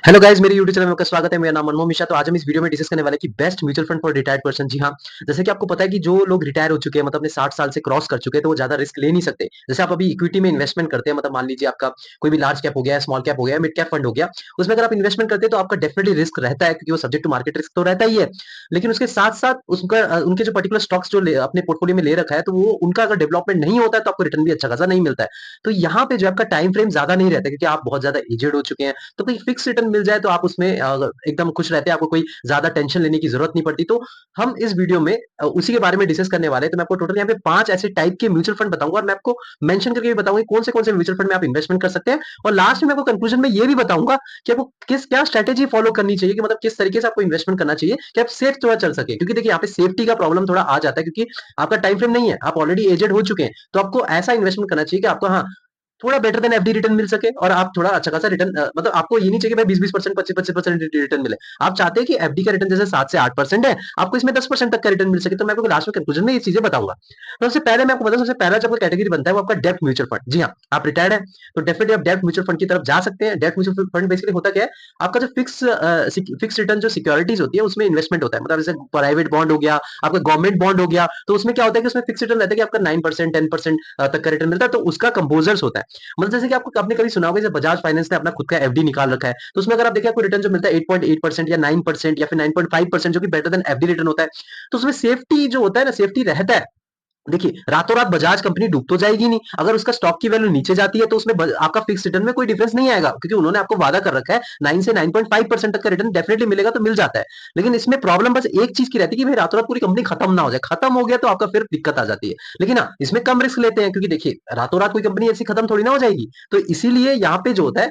Hello guys, मेरे YouTube channel में आपका स्वागत है। मेरा नाम मनमोहन मिश्रा। तो आज हम इस वीडियो में डिस्कस करने वाले हैं कि best mutual fund for retired person. जी हाँ, जैसे कि आपको पता है कि जो लोग रिटायर हो चुके हैं, मतलब अपने 60 साल से क्रॉस कर चुके हैं, तो वो ज्यादा रिस्क ले नहीं सकते। जैसे आप अभी इक्विटी में इन्वेस्टमेंट करते हैं, मतलब मान लीजिए आपका कोई भी लार्ज कैप हो गया, स्मॉल कैप हो गया, मिड कैप फंड हो गया, उसमें अगर आप इन्वेस्टमेंट करते हैं तो आपका डेफिनेटली रिस्क रहता है, क्योंकि वो सब्जेक्ट टू मार्केट रिस्क तो रहता ही है। लेकिन उसके साथ साथ उसका उनके जो पर्टिकुलर स्टॉक्स जो अपने पोर्टफोलियो में ले रखा है, तो वो उनका अगर डेवलपमेंट नहीं होता है तो आपको रिटर्न भी अच्छा खासा नहीं मिलता है। तो यहाँ पे जो आपका टाइम फ्रेम ज्यादा नहीं रहता, क्योंकि आप बहुत ज्यादा एजेड हो चुके हैं, तो कोई फिक्स रिटर्न मिल जाए तो आप उसमें एकदम खुश रहते हैं, आपको कोई ज्यादा टेंशन लेने की जरूरत नहीं पड़ती। तो हम इस वीडियो में उसी के बारे में डिस्कस करने वाले हैं। तो मैं आपको टोटल यहाँ पे 5 ऐसे टाइप के म्यूचुअल फंड बताऊंगा, और मैं आपको मेंशन करके भी बताऊंगा कौन से म्यूचुअल फंड में आप इन्वेस्टमेंट कर सकते हैं। और लास्ट में मैं आपको कंक्लूजन में ये भी बताऊंगा कि आपको किस क्या स्ट्रेटेजी फॉलो करनी चाहिए, कि मतलब किस तरीके से आपको इन्वेस्टमेंट करना चाहिए कि आप सेफ थोड़ा चल सके। क्योंकि देखिए यहाँ पे सेफ्टी का प्रॉब्लम थोड़ा आ जाता है, क्योंकि आपका टाइम फ्रेम नहीं है, आप ऑलरेडी एजेड हो चुके हैं। तो आपको ऐसा इन्वेस्टमेंट करना चाहिए कि आपको, हाँ, थोड़ा बेटर देन एफडी रिटर्न मिल सके, और आप थोड़ा अच्छा खासा रिटर्न, मतलब आपको ये नहीं चाहिए कि भाई 20-20%, 25-25% रिटर्न मिले। आप चाहते हैं कि एफडी का रिटर्न जैसे 7 से 8% है, आपको इसमें 10% तक का रिटर्न मिल सके। तो मैं आपको लास्ट में कंक्लूजन में ये चीजें बताऊंगा। तो सबसे पहले मैं आपको बताऊं, सबसे पहला जो आपका कैटेगरी बनता है वो आपका डेब्ट म्यूचुअल फंड। जी हाँ, आप रिटायर्ड है तो डेफिनेटली आप डेब्ट म्यूचुअल फंड की तरफ जा सकते हैं। डेब्ट म्यूचुअल फंड बेसिकली होता क्या है, आपका जो फिक्स रिटर्न जो सिक्योरिटीज होती है उसमें इन्वेस्टमेंट होता है। मतलब जैसे प्राइवेट बॉन्ड हो गया, आपका गवर्नमेंट बॉन्ड हो गया, तो उसमें क्या होता है कि उसमें फिक्स रिटर्न रहता है कि आपका 9%, 10% तक का रिटर्न मिलता है। तो उसका कंपोजर्स होता है। मतलब जैसे कि आपको, आपने कभी सुना होगा, जैसे बजाज फाइनेंस ने अपना खुद का एफडी निकाल रखा है, तो उसमें अगर आप देखिए आपको रिटर्न जो मिलता है 8.8% या 9% या फिर 9.5%, जो कि बेटर देन एफडी रिटर्न होता है। तो उसमें सेफ्टी जो होता है ना, सेफ्टी रहता है। देखिए रातों रात बजाज कंपनी डूब तो जाएगी नहीं, अगर उसका स्टॉक की वैल्यू नीचे जाती है तो उसमें आपका फिक्स रिटर्न में कोई डिफरेंस नहीं आएगा, क्योंकि उन्होंने आपको वादा कर रखा है 9 से 9.5% तक का रिटर्न डेफिनेटली मिलेगा, तो मिल जाता है। लेकिन इसमें प्रॉब्लम बस एक चीज की रहती है कि भाई रातों रात पूरी कंपनी खत्म ना हो जाए। खत्म हो गया तो आपका फिर दिक्कत आ जाती है। लेकिन हाँ, इसमें कम रिस्क लेते हैं, क्योंकि देखिए रातों रात कोई कंपनी ऐसी खत्म थोड़ी ना हो जाएगी। तो इसीलिए यहाँ पे जो होता है,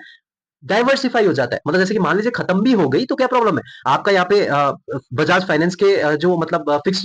डाइवर्सिफाई हो जाता है। मतलब जैसे कि मान लीजिए खत्म भी हो गई तो क्या प्रॉब्लम है, आपका यहाँ पे बजाज फाइनेंस के जो मतलब फिक्स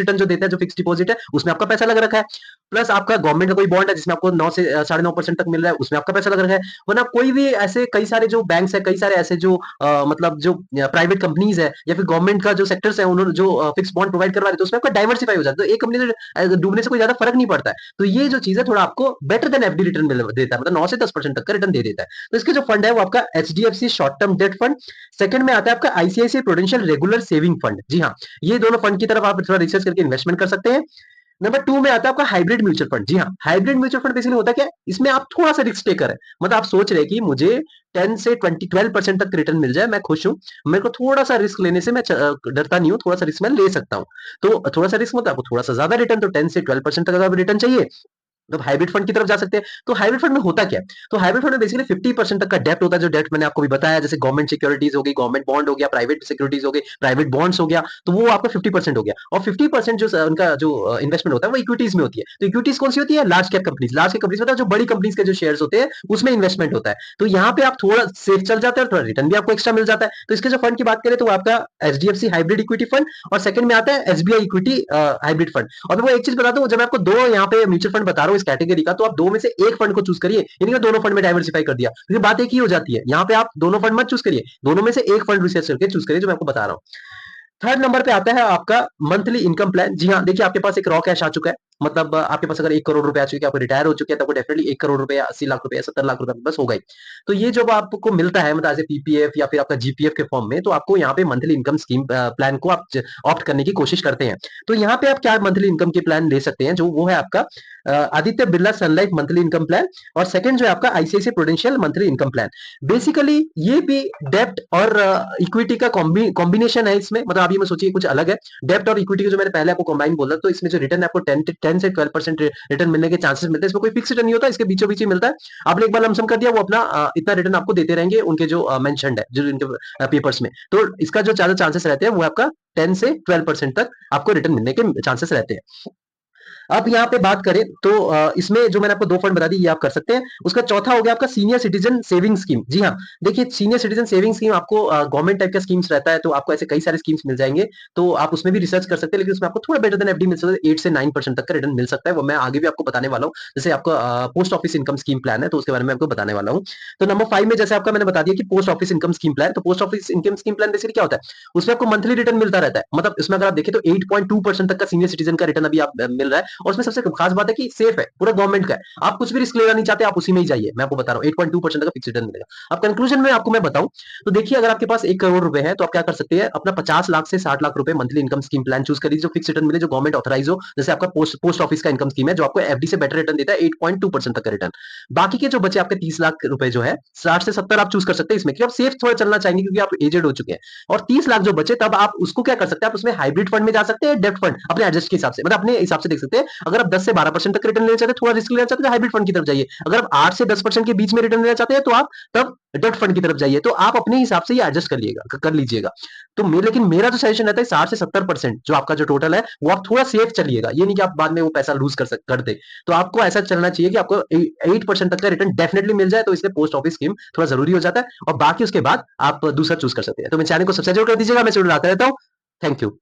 रिटर्न जो देता है, जो फिक्स डिपॉजिट है, उसमें आपका पैसा लग रखा है। प्लस आपका गवर्नमेंट का कोई बॉन्ड है जिसमें आपको 9 से 9.5% तक मिल रहा है, उसमें आपका पैसा लग रखा है। वरना कोई भी ऐसे कई सारे जो बैंक्स है, कई सारे ऐसे जो मतलब जो प्राइवेट कंपनीज है या फिर गवर्नमेंट का जो सेक्टर्स है, उन्होंने जो फिक्स बॉन्ड प्रोवाइड करवा रहे, तो उसमें आपका डाइवर्सिफाई हो जाता है। तो एक कंपनी से डूबने से कोई ज्यादा फर्क नहीं पड़ता है। तो ये जो चीज है थोड़ा आपको बेटर देन एफडी रिटर्न देता है, मतलब 9 से 10% तक का रिटर्न दे देता है। तो इसके जो फंड है वो आपका HDFC short term debt fund. Second में आता है आपका ICICI Prudential regular saving fund. जी हाँ, ये दोनों फंड की तरफ आप थोड़ा रिसर्च करके इन्वेस्टमेंट कर सकते हैं। नंबर 2 में आता है आपका हाइब्रिड म्यूचुअल फंड। जी हाँ, हाइब्रिड म्यूचुअल फंड बेसिकली होता क्या है, इसमें आप थोड़ा सा रिस्क टेकर है। मतलब आप सोच रहे हैं कि मुझे 10 से 12% तक रिटर्न मिल जाए, मैं खुश हूं, मेरे को थोड़ा सा रिस्क लेने से मैं डरता नहीं हूं, थोड़ा सा रिस्क मैं ले सकता हूं। तो थोड़ा सा रिस्क मतलब आपको थोड़ा सा ज्यादा रिटर्न, तो 10 से 12% तक अगर रिटर्न चाहिए तो हाइब्रिड फंड की तरफ जा सकते हैं। तो हाइब्रिड फंड में होता क्या है, तो हाइब्रिड फंड में बेसिकली 50% तक का डेप्ट होता है। जो डेप्ट मैंने आपको भी बताया, जैसे गवर्नमेंट सिक्योरिटीज हो गई, गवर्नमेंट बॉन्ड हो गया, प्राइवेट सिक्योरिटीज हो गई, प्राइवेट बॉन्ड्स हो गया, तो वो आपका 50% हो गया। और 50% जो उनका जो इन्वेस्टमेंट होता है वो इक्विटीज में होती है। तो इक्विटीज कौन सी होती है, large cap companies. Large cap companies मतलब जो बड़ी कंपनीज के जो शेयर्स होते हैं उसमें इन्वेस्टमेंट होता है। तो यहाँ पे आप थोड़ा सेफ चल जाते हैं और थोड़ा रिटर्न भी आपको एक्स्ट्रा मिल जाता है। तो इसके जो फंड की बात करें तो वो आपका एचडीएफसी हाइब्रिड इक्विटी फंड, और सेकंड में आता है एसबीआई इक्विटी हाइब्रिड फंड। और मैं वो एक चीज बता दूं, जब मैं आपको दो यहाँ पे म्यूचुअल फंड बता रहा हूँ इस कैटेगरी का, तो आप दो में से एक फंड को चूज करिए, यानी कि दोनों फंड में डाइवर्सिफाई कर दिया, क्योंकि बात एक ही हो जाती है। यहाँ पे आप दोनों फंड मत चूज करिए, दोनों में से एक फंड रिसर्च करके चूज करिए, जो मैं आपको बता रहा हूँ। थर्ड नंबर पे आता है आपका मंथली इनकम प्लान। जी हाँ, देखिए आपके पास एक रॉ कैश आ चुका है, मतलब आपके पास अगर 1 करोड़ रुपए आ चुके हैं, आप रिटायर हो चुके हैं, तो आपको डेफिनेटली 1 करोड़ रुपए, 80 लाख रुपए, 70 लाख रुपए बस हो गए। तो ये जब आपको मिलता है, मतलब एज ए पीपीएफ या फिर आपका जीपीएफ के फॉर्म में, तो आपको यहाँ पे मंथली इनकम स्कीम प्लान को आप ऑप्ट करने की कोशिश करते हैं। तो यहाँ पे आप क्या मंथली इनकम के प्लान ले सकते हैं, जो वो है आपका आदित्य बिरला सन लाइफ मंथली इनकम प्लान, और सेकंड जो है आपका ICICI prudential monthly income plan. Basically ये भी डेब्ट और इक्विटी का कॉम्बिनेशन है इसमें। मतलब अभी मैं सोचिए कुछ अलग है, डेब्ट और इक्विटी को जो मैंने पहले आपको कंबाइन बोला, तो इसमें जो रिटर्न है आपको 10 से 12% रिटर्न मिलने के चांसेस मिलते हैं। इसमें कोई फिक्स रिटर्न नहीं होता, इसके बीचों बीच ही मिलता है। आपने एक बार लमसम कर दिया, वो अपना इतना रिटर्न आपको देते रहेंगे, उनके जो मेंशन्ड है जो इनके पेपर्स में। तो इसका जो ज्यादा चांसेस रहते हैं वो आपका 10 से 12% तक आपको रिटर्न मिलने के चांसेस रहते हैं। अब यहाँ पे बात करें तो इसमें जो मैंने आपको दो फंड बता दी, ये आप कर सकते हैं। उसका चौथा हो गया आपका सीनियर सिटीजन सेविंग स्कीम। जी हाँ, देखिए सीनियर सिटीजन सेविंग स्कीम आपको गवर्नमेंट टाइप का स्कीम्स रहता है, तो आपको ऐसे कई सारे स्कीम्स मिल जाएंगे। तो आप उसमें भी रिसर्च कर सकते हैं, लेकिन उसमें आपको थोड़ा बेटर देन एफडी मिल सकता है, 8 से 9% तक का रिटर्न मिल सकता है। वो मैं आगे भी आपको बताने वाला हूँ। जैसे आपका post office income scheme plan है, तो उसके बारे में आपको बताने वाला हूँ। तो नंबर 5 में जैसे आपका मैंने बता दिया कि post office income scheme plan. तो post office income scheme plan basically क्या होता है, उसमें आपको मंथली रिटर्न मिलता रहता है। मतलब इसमें अगर आप देखें तो 8.2% तक का सीनियर सिटीजन का रिटर्न अभी आप मिल रहा है। और उसमें सबसे खास बात है कि सेफ है, पूरा गवर्नमेंट का है। आप कुछ भी रिस्क लेना नहीं चाहते, आप उसी में ही जाइए। मैं आपको बता रहा हूँ 8.2% का फिक्स रिटर्न मिलेगा। अब कंक्लूजन में आपको मैं बताऊं तो देखिए, अगर आपके पास 1 करोड़ रुपए है तो आप क्या कर सकते हैं, अपना 50 लाख से 60 लाख रुपए monthly income scheme plan choose कर लीजिए, जो फिक्स रिटर्न मिले, जो गवर्नमेंट ऑथराइज हो। जैसे आपका पोस्ट ऑफिस का इनकम स्कीम है, जो आपको एफडी से बेटर रिटर्न देता है 8.2% तक का रिटर्न। बाकी के जो बचे आपके 30 लाख रुपए जो है, 60 से 70 आप चूज कर सकते हैं इसमें, कि आप सेफ थोड़ा चलना चाहेंगे क्योंकि आप एजेड हो चुके हैं। और 30 लाख जो बचे, तब आप उसको क्या कर सकते हैं, आप उसमें हाइब्रिड फंड में जा सकते हैं, डेब्ट फंड अपने एडजस्ट के हिसाब से, मतलब अपने हिसाब से देख सकते हैं। अगर आप 10 से 12% तक रिटर्न लेना चाहते हैं, थोड़ा रिस्क लेना चाहते हैं, तो हाइब्रिड फंड की तरफ जाइए। अगर आप 8 से 10% के बीच में रिटर्न लेना चाहते हैं, तो आप तब डेब्ट फंड की तरफ जाइए। तो आप अपने हिसाब से ये एडजस्ट कर लीजिएगा। तो लेकिन मेरा जो सजेशन रहता है 60 से 70% जो आपका जो टोटल है, वो आप थोड़ा सेफ चलिएगा। ये नहीं कि आप बाद में वो पैसा लूज कर दे। तो आपको ऐसा चलना चाहिए कि आपको 8% तक का रिटर्न डेफिनेटली मिल जाए, तो इसलिए पोस्ट ऑफिस स्कीम थोड़ा जरूरी हो जाता है। और बाकी उसके बाद आप दूसरा चूज कर सकते हैं। तो मेरे चैनल को सब्सक्राइब कर दीजिएगा, मैं जरूर आता रहता हूँ। Thank you.